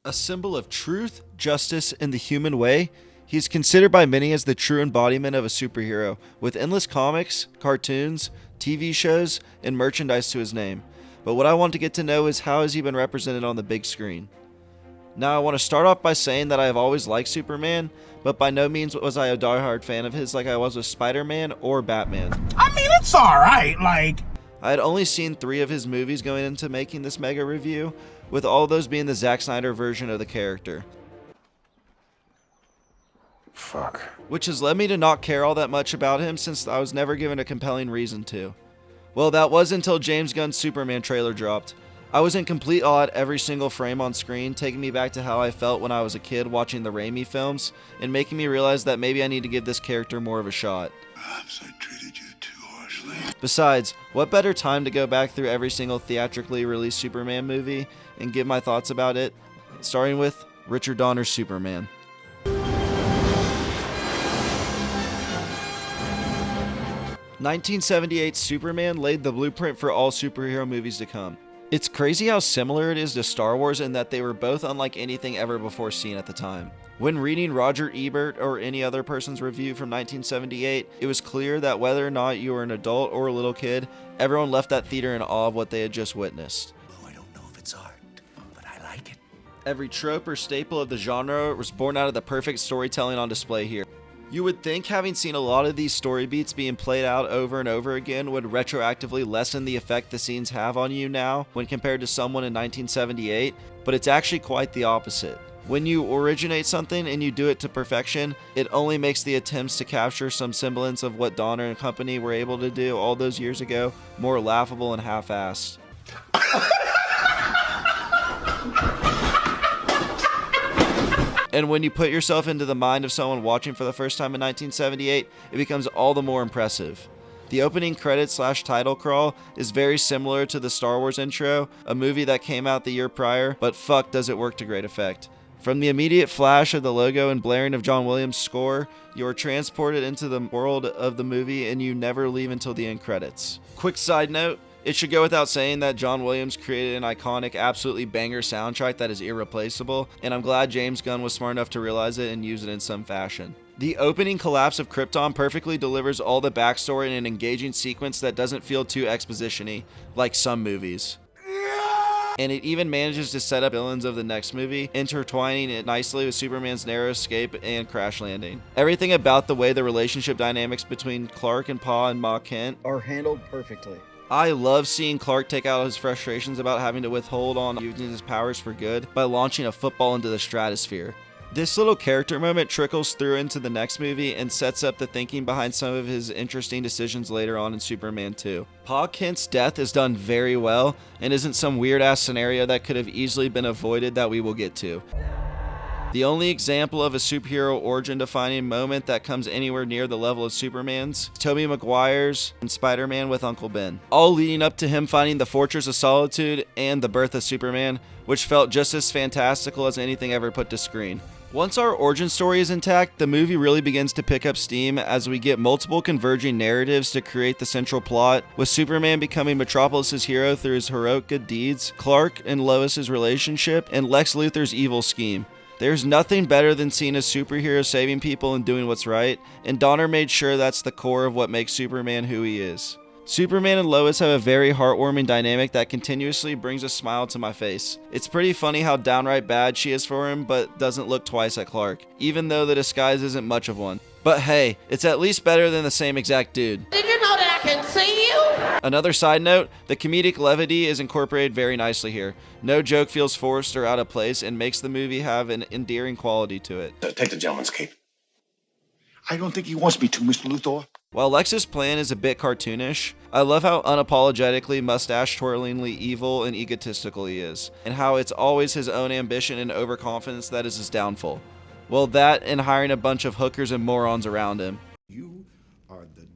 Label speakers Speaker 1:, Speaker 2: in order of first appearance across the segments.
Speaker 1: A symbol of truth, justice, and the human way, he is considered by many as the true embodiment of a superhero, with endless comics, cartoons, TV shows, and merchandise to his name. But what I want to get to know is how has he been represented on the big screen. Now I want to start off by saying that I have always liked Superman, but by no means was I a diehard fan of his like I was with Spider-Man or Batman.
Speaker 2: I mean, it's alright,
Speaker 1: I had only seen 3 of his movies going into making this mega review, with all those being the Zack Snyder version of the character.
Speaker 2: Fuck.
Speaker 1: Which has led me to not care all that much about him since I was never given a compelling reason to. Well, that was until James Gunn's Superman trailer dropped. I was in complete awe at every single frame on screen, taking me back to how I felt when I was a kid watching the Raimi films, and making me realize that maybe I need to give this character more of a shot.
Speaker 3: Perhaps I treated you too harshly.
Speaker 1: Besides, what better time to go back through every single theatrically released Superman movie and give my thoughts about it, starting with Richard Donner's Superman. "1978's Superman laid the blueprint for all superhero movies to come. It's crazy how similar it is to Star Wars in that they were both unlike anything ever before seen at the time. When reading Roger Ebert or any other person's review from 1978, it was clear that whether or not you were an adult or a little kid, everyone left that theater in awe of what they had just witnessed.
Speaker 3: Oh, I don't know if it's art, but I like it.
Speaker 1: Every trope or staple of the genre was born out of the perfect storytelling on display here. You would think having seen a lot of these story beats being played out over and over again would retroactively lessen the effect the scenes have on you now when compared to someone in 1978, but it's actually quite the opposite. When you originate something and you do it to perfection, it only makes the attempts to capture some semblance of what Donner and company were able to do all those years ago more laughable and half-assed. And when you put yourself into the mind of someone watching for the first time in 1978, it becomes all the more impressive. The opening credits / title crawl is very similar to the Star Wars intro, a movie that came out the year prior, but fuck does it work to great effect. From the immediate flash of the logo and blaring of John Williams' score, you are transported into the world of the movie and you never leave until the end credits. Quick side note, it should go without saying that John Williams created an iconic, absolutely banger soundtrack that is irreplaceable, and I'm glad James Gunn was smart enough to realize it and use it in some fashion. The opening collapse of Krypton perfectly delivers all the backstory in an engaging sequence that doesn't feel too exposition-y, like some movies. And it even manages to set up villains of the next movie, intertwining it nicely with Superman's narrow escape and crash landing. Everything about the way the relationship dynamics between Clark and Pa and Ma Kent are handled perfectly. I love seeing Clark take out his frustrations about having to withhold on using his powers for good by launching a football into the stratosphere. This little character moment trickles through into the next movie and sets up the thinking behind some of his interesting decisions later on in Superman 2. Pa Kent's death is done very well and isn't some weird ass scenario that could have easily been avoided that we will get to. The only example of a superhero origin-defining moment that comes anywhere near the level of Superman's, Tobey Maguire's and Spider-Man with Uncle Ben. All leading up to him finding the Fortress of Solitude and the birth of Superman, which felt just as fantastical as anything ever put to screen. Once our origin story is intact, the movie really begins to pick up steam as we get multiple converging narratives to create the central plot, with Superman becoming Metropolis's hero through his heroic good deeds, Clark and Lois's relationship, and Lex Luthor's evil scheme. There's nothing better than seeing a superhero saving people and doing what's right, and Donner made sure that's the core of what makes Superman who he is. Superman and Lois have a very heartwarming dynamic that continuously brings a smile to my face. It's pretty funny how downright bad she is for him, but doesn't look twice at Clark, even though the disguise isn't much of one. But hey, it's at least better than the same exact dude.
Speaker 4: Did you know that I can see you?
Speaker 1: Another side note, the comedic levity is incorporated very nicely here. No joke feels forced or out of place and makes the movie have an endearing quality to it.
Speaker 3: Take the gentleman's cape.
Speaker 2: I don't think he wants me to, Mr. Luthor.
Speaker 1: While Lex's plan is a bit cartoonish, I love how unapologetically mustache-twirlingly evil and egotistical he is, and how it's always his own ambition and overconfidence that is his downfall. Well, that and hiring a bunch of hookers and morons around him.
Speaker 5: You are the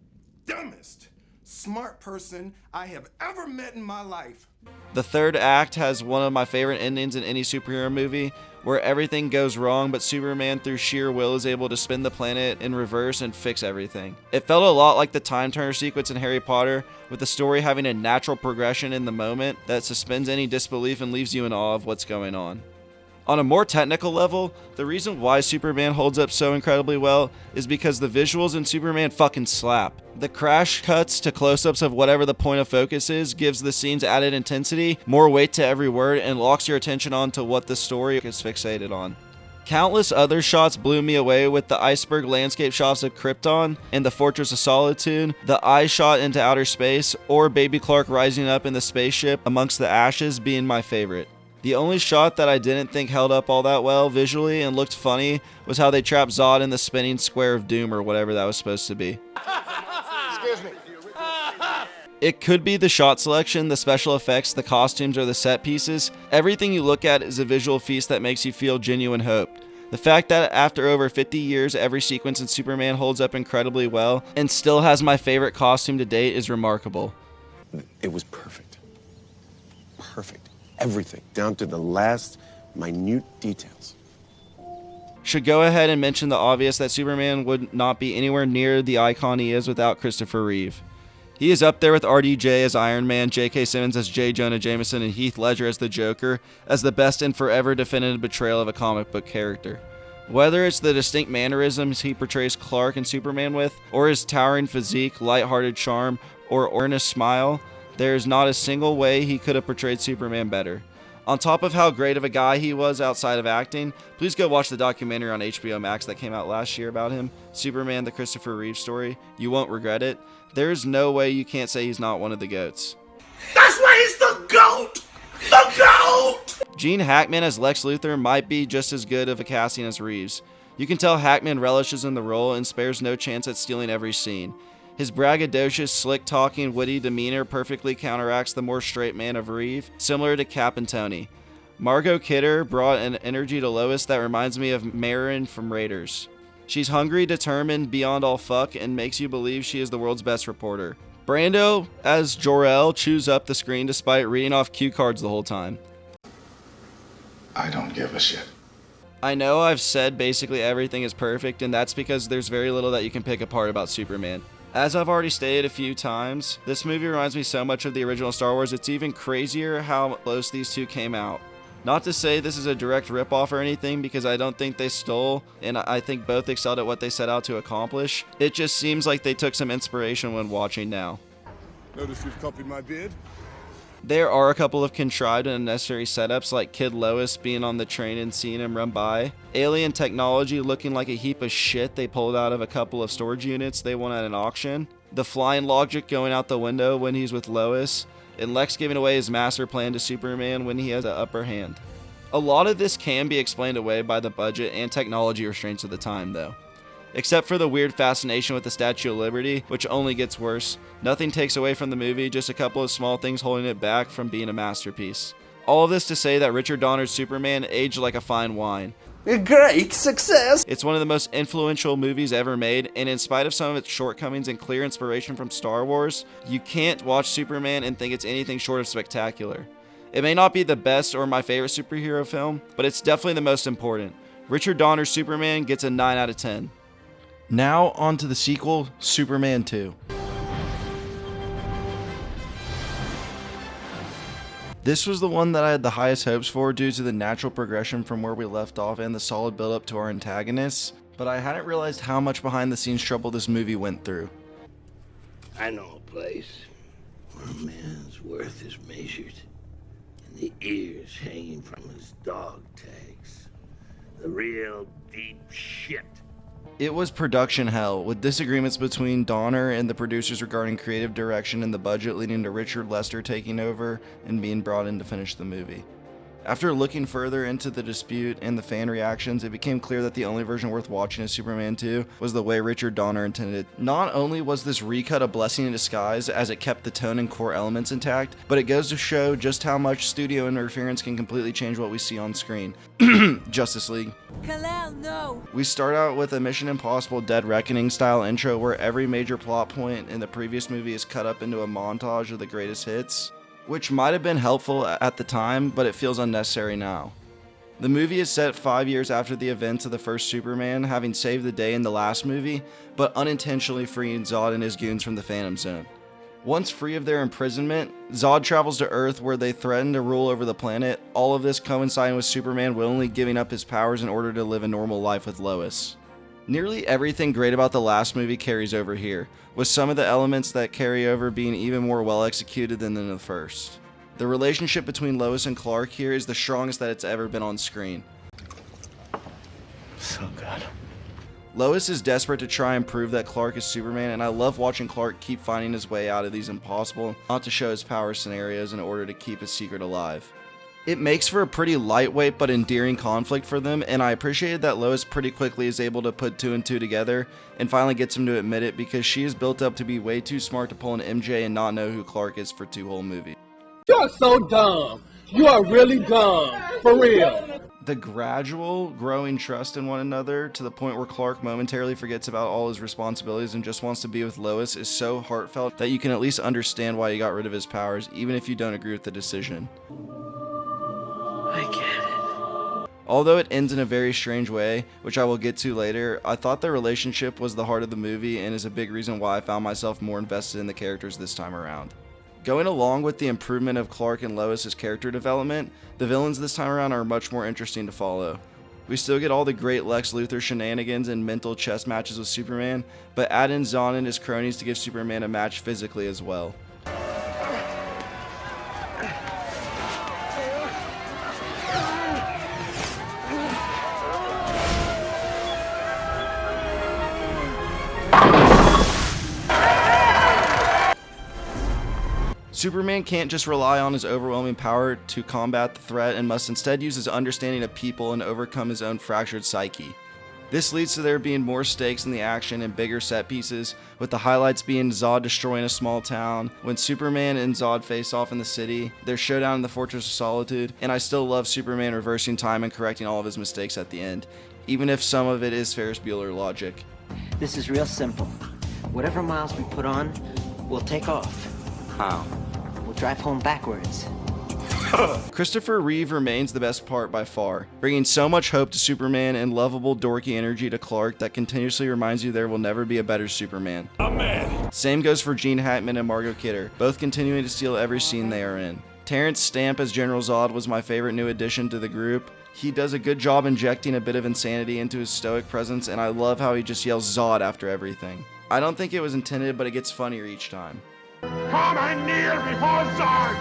Speaker 5: dumbest, smart person I have ever met in my life.
Speaker 1: The third act has one of my favorite endings in any superhero movie, where everything goes wrong but Superman through sheer will is able to spin the planet in reverse and fix everything. It felt a lot like the Time Turner sequence in Harry Potter, with the story having a natural progression in the moment that suspends any disbelief and leaves you in awe of what's going on. On a more technical level, the reason why Superman holds up so incredibly well is because the visuals in Superman fucking slap. The crash cuts to close-ups of whatever the point of focus is gives the scenes added intensity, more weight to every word, and locks your attention on to what the story is fixated on. Countless other shots blew me away, with the iceberg landscape shots of Krypton and the Fortress of Solitude, the eye shot into outer space, or Baby Clark rising up in the spaceship amongst the ashes being my favorite. The only shot that I didn't think held up all that well visually and looked funny was how they trapped Zod in the spinning square of doom or whatever that was supposed to be.
Speaker 2: Excuse me.
Speaker 1: It could be the shot selection, the special effects, the costumes, or the set pieces. Everything you look at is a visual feast that makes you feel genuine hope. The fact that after over 50 years, every sequence in Superman holds up incredibly well and still has my favorite costume to date is remarkable.
Speaker 6: It was perfect. Perfect. Everything, down to the last minute details.
Speaker 1: Should go ahead and mention the obvious that Superman would not be anywhere near the icon he is without Christopher Reeve. He is up there with RDJ as Iron Man, J.K. Simmons as J. Jonah Jameson, and Heath Ledger as the Joker, as the best and forever definitive betrayal of a comic book character. Whether it's the distinct mannerisms he portrays Clark and Superman with, or his towering physique, lighthearted charm, or earnest smile, there is not a single way he could have portrayed Superman better. On top of how great of a guy he was outside of acting, please go watch the documentary on HBO Max that came out last year about him, Superman the Christopher Reeve Story. You won't regret it. There's no way you can't say he's not one of the GOATs.
Speaker 2: That's why he's the GOAT! The GOAT!
Speaker 1: Gene Hackman as Lex Luthor might be just as good of a casting as Reeves. You can tell Hackman relishes in the role and spares no chance at stealing every scene. His braggadocious, slick-talking, witty demeanor perfectly counteracts the more straight man of Reeve, similar to Cap and Tony. Margot Kidder brought an energy to Lois that reminds me of Marin from Raiders. She's hungry, determined, beyond all fuck, and makes you believe she is the world's best reporter. Brando, as Jor-El, chews up the screen despite reading off cue cards the whole time.
Speaker 2: I don't give a shit.
Speaker 1: I know I've said basically everything is perfect, and that's because there's very little that you can pick apart about Superman. As I've already stated a few times, this movie reminds me so much of the original Star Wars, it's even crazier how close these two came out. Not to say this is a direct ripoff or anything, because I don't think they stole, and I think both excelled at what they set out to accomplish. It just seems like they took some inspiration when watching now.
Speaker 5: Notice you've copied my bid?
Speaker 1: There are a couple of contrived and unnecessary setups, like Kid Lois being on the train and seeing him run by, alien technology looking like a heap of shit they pulled out of a couple of storage units they won at an auction, the flying logic going out the window when he's with Lois, and Lex giving away his master plan to Superman when he has the upper hand. A lot of this can be explained away by the budget and technology restraints of the time, though. Except for the weird fascination with the Statue of Liberty, which only gets worse. Nothing takes away from the movie, just a couple of small things holding it back from being a masterpiece. All of this to say that Richard Donner's Superman aged like a fine wine.
Speaker 7: A great success!
Speaker 1: It's one of the most influential movies ever made, and in spite of some of its shortcomings and clear inspiration from Star Wars, you can't watch Superman and think it's anything short of spectacular. It may not be the best or my favorite superhero film, but it's definitely the most important. Richard Donner's Superman gets a 9 out of 10. Now, on to the sequel, Superman 2. This was the one that I had the highest hopes for due to the natural progression from where we left off and the solid build-up to our antagonists, but I hadn't realized how much behind-the-scenes trouble this movie went through.
Speaker 8: I know a place where a man's worth is measured in the ears hanging from his dog tags. The real deep shit.
Speaker 1: It was production hell, with disagreements between Donner and the producers regarding creative direction and the budget, leading to Richard Lester taking over and being brought in to finish the movie. After looking further into the dispute and the fan reactions, it became clear that the only version worth watching of Superman 2 was the way Richard Donner intended. Not only was this recut a blessing in disguise, as it kept the tone and core elements intact, but it goes to show just how much studio interference can completely change what we see on screen. Justice League.
Speaker 9: Kal-El, no!
Speaker 1: We start out with a Mission Impossible Dead Reckoning style intro where every major plot point in the previous movie is cut up into a montage of the greatest hits, which might have been helpful at the time, but it feels unnecessary now. The movie is set 5 years after the events of the first Superman, having saved the day in the last movie, but unintentionally freeing Zod and his goons from the Phantom Zone. Once free of their imprisonment, Zod travels to Earth where they threaten to rule over the planet, all of this coinciding with Superman willingly giving up his powers in order to live a normal life with Lois. Nearly everything great about the last movie carries over here, with some of the elements that carry over being even more well executed than in the first. The relationship between Lois and Clark here is the strongest that it's ever been on screen.
Speaker 3: So good.
Speaker 1: Lois is desperate to try and prove that Clark is Superman, and I love watching Clark keep finding his way out of these impossible, not to show his power scenarios in order to keep his secret alive. It makes for a pretty lightweight but endearing conflict for them, and I appreciated that Lois pretty quickly is able to put two and two together and finally gets him to admit it, because she is built up to be way too smart to pull an MJ and not know who Clark is for 2 whole movies.
Speaker 7: You're so dumb. You are really dumb. For real.
Speaker 1: The gradual growing trust in one another to the point where Clark momentarily forgets about all his responsibilities and just wants to be with Lois is so heartfelt that you can at least understand why he got rid of his powers, even if you don't agree with the decision.
Speaker 8: I get it.
Speaker 1: Although it ends in a very strange way, which I will get to later, I thought their relationship was the heart of the movie and is a big reason why I found myself more invested in the characters this time around. Going along with the improvement of Clark and Lois' character development, the villains this time around are much more interesting to follow. We still get all the great Lex Luthor shenanigans and mental chess matches with Superman, but add in Zod and his cronies to give Superman a match physically as well. Superman can't just rely on his overwhelming power to combat the threat and must instead use his understanding of people and overcome his own fractured psyche. This leads to there being more stakes in the action and bigger set pieces, with the highlights being Zod destroying a small town, when Superman and Zod face off in the city, their showdown in the Fortress of Solitude, and I still love Superman reversing time and correcting all of his mistakes at the end, even if some of it is Ferris Bueller logic.
Speaker 9: This is real simple. Whatever miles we put on, we'll take off.
Speaker 3: How?
Speaker 9: We'll drive home backwards.
Speaker 1: Christopher Reeve remains the best part by far, bringing so much hope to Superman and lovable dorky energy to Clark that continuously reminds you there will never be a better Superman. Same goes for Gene Hackman and Margot Kidder, both continuing to steal every scene they are in. Terrence Stamp as General Zod was my favorite new addition to the group. He does a good job injecting a bit of insanity into his stoic presence, and I love how he just yells Zod after everything. I don't think it was intended, but it gets funnier each time.
Speaker 2: Come and kneel before Zod!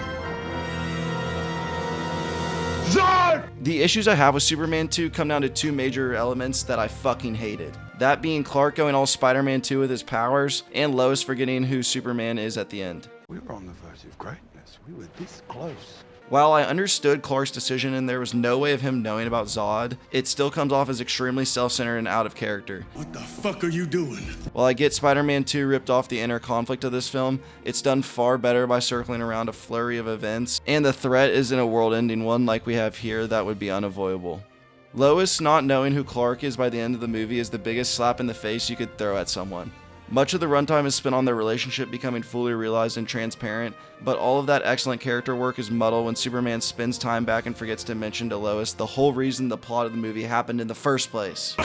Speaker 2: Zod!
Speaker 1: The issues I have with Superman 2 come down to 2 major elements that I fucking hated. That being Clark going all Spider-Man 2 with his powers, and Lois forgetting who Superman is at the end.
Speaker 3: We were on the verge of greatness. We were this close.
Speaker 1: While I understood Clark's decision and there was no way of him knowing about Zod, it still comes off as extremely self-centered and out of character.
Speaker 2: What the fuck are you doing?
Speaker 1: While I get Spider-Man 2 ripped off the inner conflict of this film, it's done far better by circling around a flurry of events, and the threat isn't a world-ending one like we have here that would be unavoidable. Lois not knowing who Clark is by the end of the movie is the biggest slap in the face you could throw at someone. Much of the runtime is spent on their relationship becoming fully realized and transparent, but all of that excellent character work is muddled when Superman spends time back and forgets to mention to Lois the whole reason the plot of the movie happened in the first place.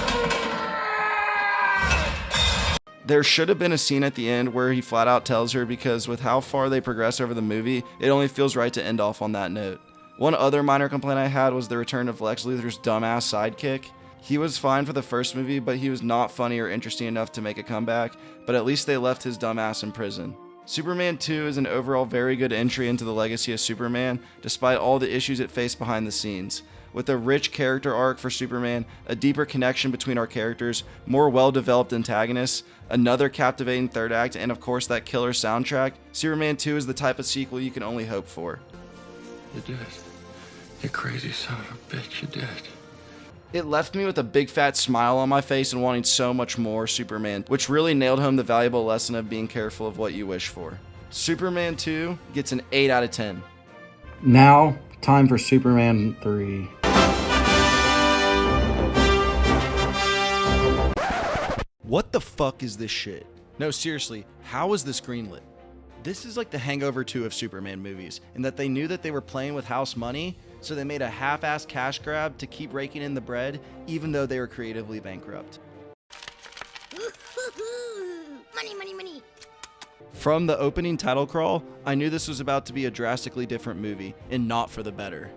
Speaker 1: There should have been a scene at the end where he flat out tells her, because with how far they progress over the movie, it only feels right to end off on that note. One other minor complaint I had was the return of Lex Luthor's dumbass sidekick. He was fine for the first movie, but he was not funny or interesting enough to make a comeback, but at least they left his dumbass in prison. Superman 2 is an overall very good entry into the legacy of Superman, despite all the issues it faced behind the scenes. With a rich character arc for Superman, a deeper connection between our characters, more well-developed antagonists, another captivating third act, and of course that killer soundtrack, Superman 2 is the type of sequel you can only hope for.
Speaker 3: You did it. You crazy son of a bitch, you did it.
Speaker 1: It left me with a big fat smile on my face and wanting so much more Superman, which really nailed home the valuable lesson of being careful of what you wish for. Superman 2 gets an 8 out of 10.
Speaker 10: Now, time for Superman 3.
Speaker 1: What the fuck is this shit? No, seriously, how is this greenlit? This is like the Hangover 2 of Superman movies, in that they knew that they were playing with house money, so they made a half-assed cash grab to keep raking in the bread, even though they were creatively bankrupt.
Speaker 4: Money, money, money.
Speaker 1: From the opening title crawl, I knew this was about to be a drastically different movie, and not for the better.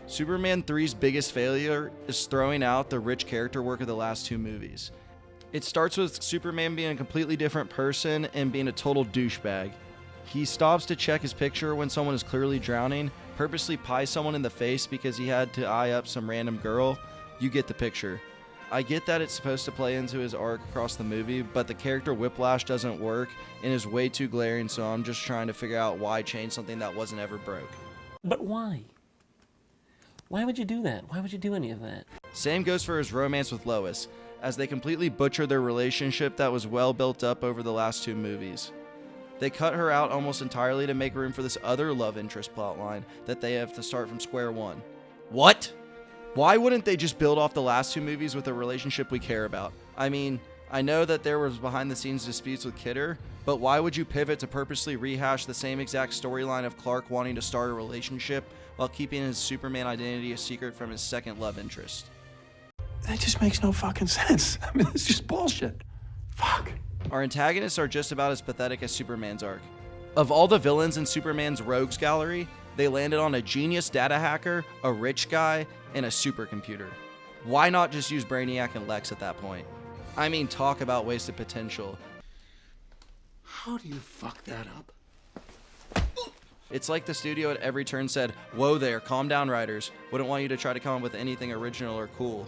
Speaker 1: Superman 3's biggest failure is throwing out the rich character work of the last two movies. It starts with Superman being a completely different person and being a total douchebag. He stops to check his picture when someone is clearly drowning, purposely pies someone in the face because he had to eye up some random girl. You get the picture. I get that it's supposed to play into his arc across the movie, but the character whiplash doesn't work and is way too glaring, so I'm just trying to figure out why change something that wasn't ever broke.
Speaker 11: But why? Why would you do that? Why would you do any of that?
Speaker 1: Same goes for his romance with Lois, as they completely butcher their relationship that was well built up over the last two movies. They cut her out almost entirely to make room for this other love interest plotline that they have to start from square one. What? Why wouldn't they just build off the last two movies with a relationship we care about? I mean, I know that there was behind the scenes disputes with Kidder, but why would you pivot to purposely rehash the same exact storyline of Clark wanting to start a relationship while keeping his Superman identity a secret from his second love interest?
Speaker 12: That just makes no fucking sense. I mean, it's just bullshit. Fuck.
Speaker 1: Our antagonists are just about as pathetic as Superman's arc. Of all the villains in Superman's rogues gallery, they landed on a genius data hacker, a rich guy, and a supercomputer. Why not just use Brainiac and Lex at that point? I mean, talk about wasted potential.
Speaker 12: How do you fuck that up?
Speaker 1: It's like the studio at every turn said, "Whoa there, calm down, writers. Wouldn't want you to try to come up with anything original or cool."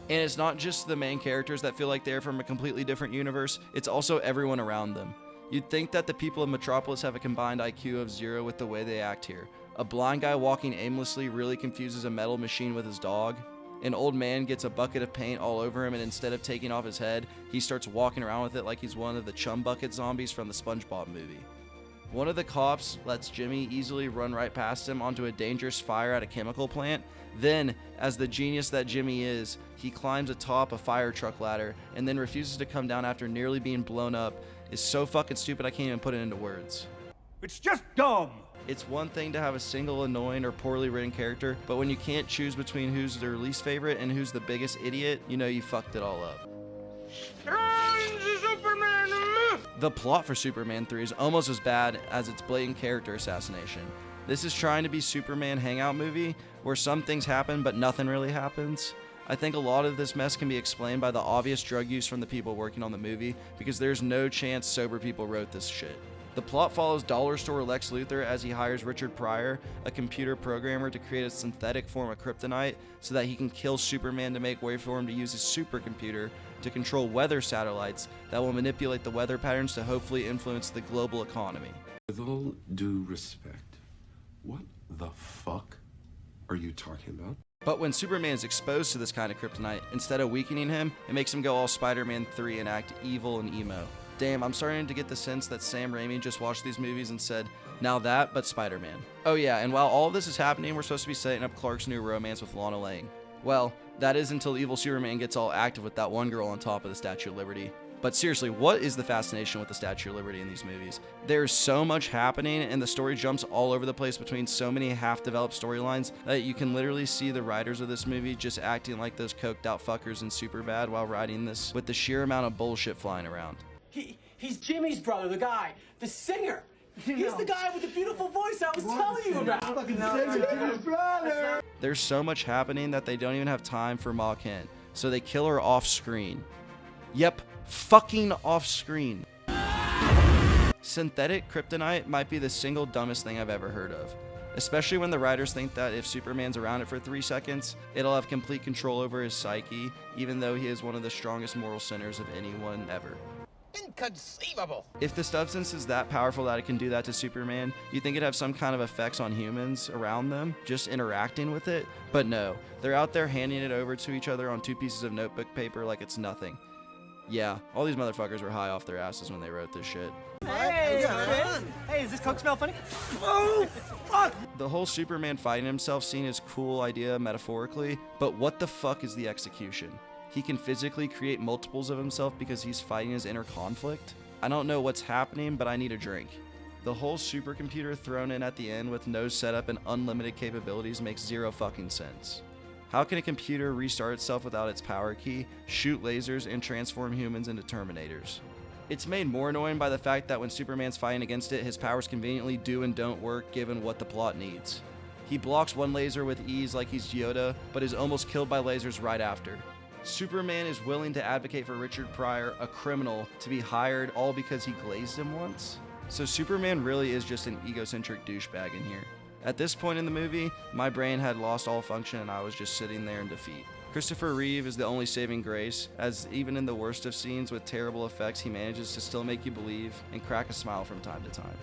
Speaker 1: And it's not just the main characters that feel like they're from a completely different universe, it's also everyone around them. You'd think that the people of Metropolis have a combined IQ of 0 with the way they act here. A blind guy walking aimlessly really confuses a metal machine with his dog. An old man gets a bucket of paint all over him, and instead of taking off his head, he starts walking around with it like he's one of the chum bucket zombies from the SpongeBob movie. One of the cops lets Jimmy easily run right past him onto a dangerous fire at a chemical plant. Then, as the genius that Jimmy is, he climbs atop a fire truck ladder and then refuses to come down after nearly being blown up. Is so fucking stupid I can't even put it into words.
Speaker 2: It's just dumb.
Speaker 1: It's one thing to have a single annoying or poorly written character, but when you can't choose between who's their least favorite and who's the biggest idiot, you know you fucked it all up. The plot for Superman 3 is almost as bad as its blatant character assassination. This is trying to be Superman hangout movie, where some things happen but nothing really happens. I think a lot of this mess can be explained by the obvious drug use from the people working on the movie, because there's no chance sober people wrote this shit. The plot follows dollar store Lex Luthor as he hires Richard Pryor, a computer programmer, to create a synthetic form of kryptonite so that he can kill Superman to make way for him to use his supercomputer to control weather satellites that will manipulate the weather patterns to hopefully influence the global economy.
Speaker 6: With all due respect, what the fuck are you talking about?
Speaker 1: But when Superman is exposed to this kind of kryptonite, instead of weakening him, it makes him go all Spider-Man 3 and act evil and emo. Damn, I'm starting to get the sense that Sam Raimi just watched these movies and said, now that, but Spider-Man. Oh yeah, and while all of this is happening, we're supposed to be setting up Clark's new romance with Lana Lang. Well, that is until evil Superman gets all active with that one girl on top of the Statue of Liberty. But seriously, what is the fascination with the Statue of Liberty in these movies? There's so much happening, and the story jumps all over the place between so many half-developed storylines that you can literally see the writers of this movie just acting like those coked-out fuckers in Superbad while writing this with the sheer amount of bullshit flying around.
Speaker 13: He's Jimmy's brother, the guy, the singer. He's the guy with the beautiful voice I was telling you about. Jimmy's brother.
Speaker 1: There's so much happening that they don't even have time for Ma Kent, so they kill her off screen. Yep, fucking off screen. Synthetic kryptonite might be the single dumbest thing I've ever heard of. Especially when the writers think that if Superman's around it for 3 seconds, it'll have complete control over his psyche, even though he is one of the strongest moral centers of anyone ever.
Speaker 4: Inconceivable.
Speaker 1: If the substance is that powerful that it can do that to Superman, you think it'd have some kind of effects on humans around them, just interacting with it? But no, they're out there handing it over to each other on 2 pieces of notebook paper like it's nothing. Yeah, all these motherfuckers were high off their asses when they wrote this shit.
Speaker 13: Hey, does this Coke smell funny? Oh, fuck!
Speaker 1: The whole Superman fighting himself scene is a cool idea metaphorically, but what the fuck is the execution? He can physically create multiples of himself because he's fighting his inner conflict? I don't know what's happening, but I need a drink. The whole supercomputer thrown in at the end with no setup and unlimited capabilities makes zero fucking sense. How can a computer restart itself without its power key, shoot lasers, and transform humans into Terminators? It's made more annoying by the fact that when Superman's fighting against it, his powers conveniently do and don't work given what the plot needs. He blocks one laser with ease like he's Yoda, but is almost killed by lasers right after. Superman is willing to advocate for Richard Pryor, a criminal, to be hired all because he glazed him once. So Superman really is just an egocentric douchebag in here. At this point in the movie, my brain had lost all function and I was just sitting there in defeat. Christopher Reeve is the only saving grace, as even in the worst of scenes with terrible effects, he manages to still make you believe and crack a smile from time to time.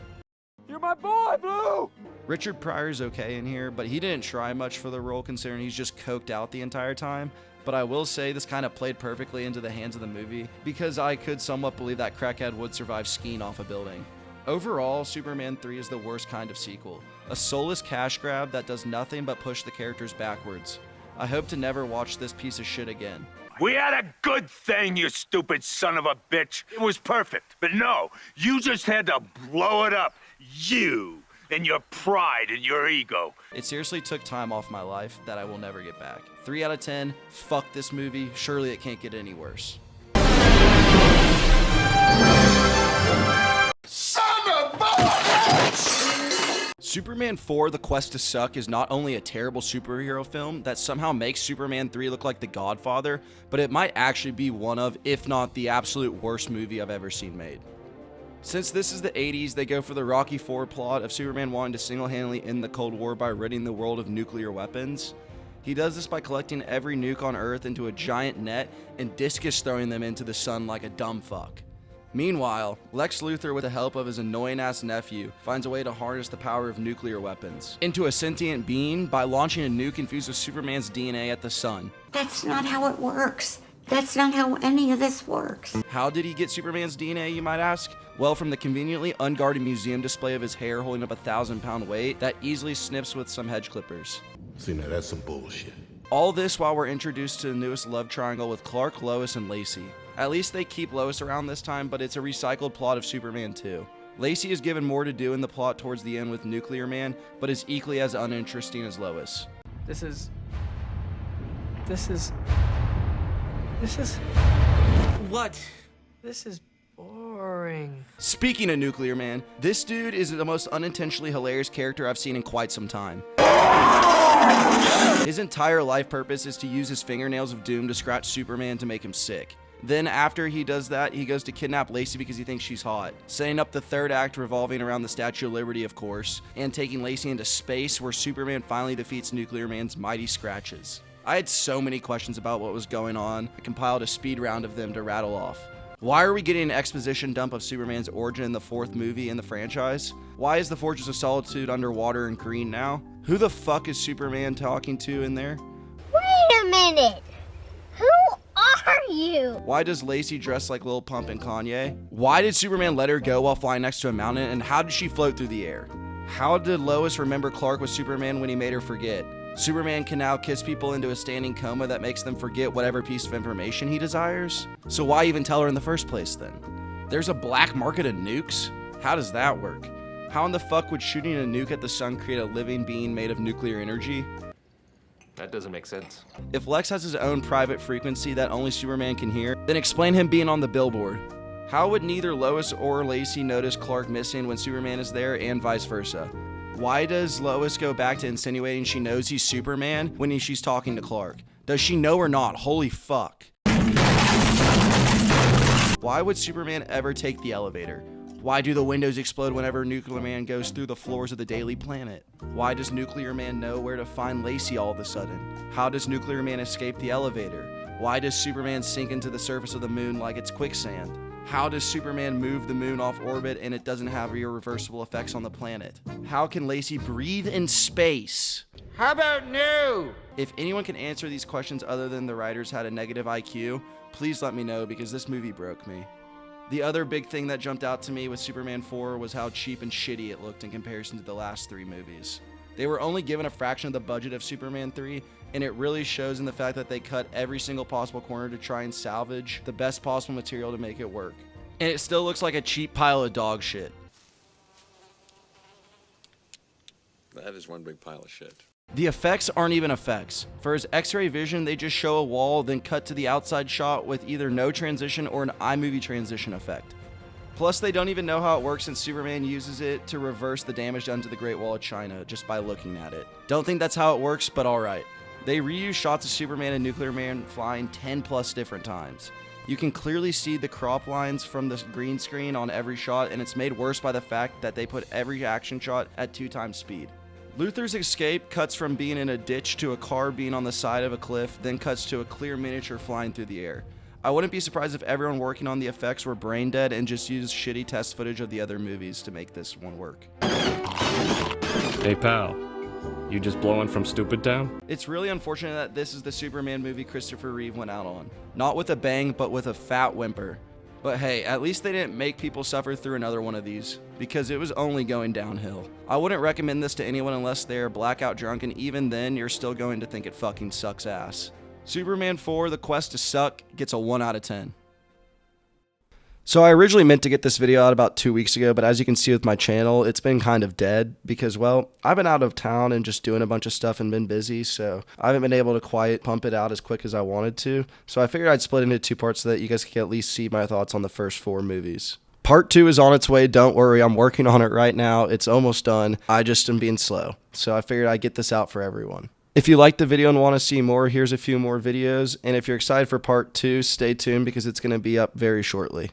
Speaker 2: You're my boy, Blue!
Speaker 1: Richard Pryor's okay in here, but he didn't try much for the role considering he's just coked out the entire time. But I will say this kind of played perfectly into the hands of the movie, because I could somewhat believe that crackhead would survive skiing off a building. Overall, Superman 3 is the worst kind of sequel. A soulless cash grab that does nothing but push the characters backwards. I hope to never watch this piece of shit again.
Speaker 8: We had a good thing, you stupid son of a bitch. It was perfect. But no, you just had to blow it up. You and your pride and your ego.
Speaker 1: It seriously took time off my life that I will never get back. 3 out of 10. Fuck this movie. Surely it can't get any worse.
Speaker 2: Son of a bitch!
Speaker 1: Superman 4: The Quest to Suck is not only a terrible superhero film that somehow makes Superman 3 look like The Godfather, but it might actually be one of, if not the absolute worst movie I've ever seen made. Since this is the 80s, they go for the Rocky IV plot of Superman wanting to single-handedly end the Cold War by ridding the world of nuclear weapons. He does this by collecting every nuke on Earth into a giant net and discus throwing them into the sun like a dumb fuck. Meanwhile, Lex Luthor, with the help of his annoying-ass nephew, finds a way to harness the power of nuclear weapons into a sentient being by launching a nuke infused with Superman's DNA at the sun.
Speaker 14: That's not how it works. That's not how any of this works.
Speaker 1: How did he get Superman's DNA, you might ask? Well, from the conveniently unguarded museum display of his hair holding up a 1,000-pound weight that easily snips with some hedge clippers.
Speaker 2: See, now that's some bullshit.
Speaker 1: All this while we're introduced to the newest love triangle with Clark, Lois, and Lacey. At least they keep Lois around this time, but it's a recycled plot of Superman 2. Lacey is given more to do in the plot towards the end with Nuclear Man, but is equally as uninteresting as Lois.
Speaker 13: This is...
Speaker 11: What?
Speaker 13: This is boring.
Speaker 1: Speaking of Nuclear Man, this dude is the most unintentionally hilarious character I've seen in quite some time. His entire life purpose is to use his fingernails of doom to scratch Superman to make him sick. Then after he does that, he goes to kidnap Lacey because he thinks she's hot, setting up the third act revolving around the Statue of Liberty, of course, and taking Lacey into space where Superman finally defeats Nuclear Man's mighty scratches. I had so many questions about what was going on. I compiled a speed round of them to rattle off. Why are we getting an exposition dump of Superman's origin in the 4th movie in the franchise? Why is the Fortress of Solitude underwater and green now? Who the fuck is Superman talking to in there?
Speaker 15: Wait a minute! Who are you?
Speaker 1: Why does Lacey dress like Lil Pump and Kanye? Why did Superman let her go while flying next to a mountain, and how did she float through the air? How did Lois remember Clark was Superman when he made her forget? Superman can now kiss people into a standing coma that makes them forget whatever piece of information he desires? So why even tell her in the first place then? There's a black market of nukes? How does that work? How in the fuck would shooting a nuke at the sun create a living being made of nuclear energy?
Speaker 16: That doesn't make sense.
Speaker 1: If Lex has his own private frequency that only Superman can hear, then explain him being on the billboard. How would neither Lois or Lacey notice Clark missing when Superman is there, and vice versa? Why does Lois go back to insinuating she knows he's Superman when she's talking to Clark? Does she know or not? Holy fuck. Why would Superman ever take the elevator? Why do the windows explode whenever Nuclear Man goes through the floors of the Daily Planet? Why does Nuclear Man know where to find Lacey all of a sudden? How does Nuclear Man escape the elevator? Why does Superman sink into the surface of the moon like it's quicksand? How does Superman move the moon off orbit and it doesn't have irreversible effects on the planet? How can Lacey breathe in space?
Speaker 2: How about no?
Speaker 1: If anyone can answer these questions other than the writers had a negative IQ, please let me know because this movie broke me. The other big thing that jumped out to me with Superman 4 was how cheap and shitty it looked in comparison to the last 3 movies. They were only given a fraction of the budget of Superman 3, and it really shows in the fact that they cut every single possible corner to try and salvage the best possible material to make it work. And it still looks like a cheap pile of dog shit.
Speaker 16: That is one big pile of shit.
Speaker 1: The effects aren't even effects. For his X-ray vision, they just show a wall, then cut to the outside shot with either no transition or an iMovie transition effect. Plus, they don't even know how it works, and Superman uses it to reverse the damage done to the Great Wall of China just by looking at it. Don't think that's how it works, but alright. They reuse shots of Superman and Nuclear Man flying 10 plus different times. You can clearly see the crop lines from the green screen on every shot, and it's made worse by the fact that they put every action shot at 2 times speed. Luthor's escape cuts from being in a ditch to a car being on the side of a cliff, then cuts to a clear miniature flying through the air. I wouldn't be surprised if everyone working on the effects were brain dead and just used shitty test footage of the other movies to make this one work.
Speaker 17: Hey pal, you just blowing from Stupid Town?
Speaker 1: It's really unfortunate that this is the Superman movie Christopher Reeve went out on. Not with a bang, but with a fat whimper. But hey, at least they didn't make people suffer through another one of these, because it was only going downhill. I wouldn't recommend this to anyone unless they're blackout drunk, and even then, you're still going to think it fucking sucks ass. Superman 4, The Quest to Suck, gets a 1 out of 10. So I originally meant to get this video out about 2 weeks ago, but as you can see with my channel, it's been kind of dead because, well, I've been out of town and just doing a bunch of stuff and been busy, so I haven't been able to quite pump it out as quick as I wanted to. So I figured I'd split into 2 parts so that you guys could at least see my thoughts on the first 4 movies. Part 2 is on its way, don't worry, I'm working on it right now, it's almost done, I just am being slow. So I figured I'd get this out for everyone. If you liked the video and want to see more, here's a few more videos, and if you're excited for part 2, stay tuned because it's going to be up very shortly.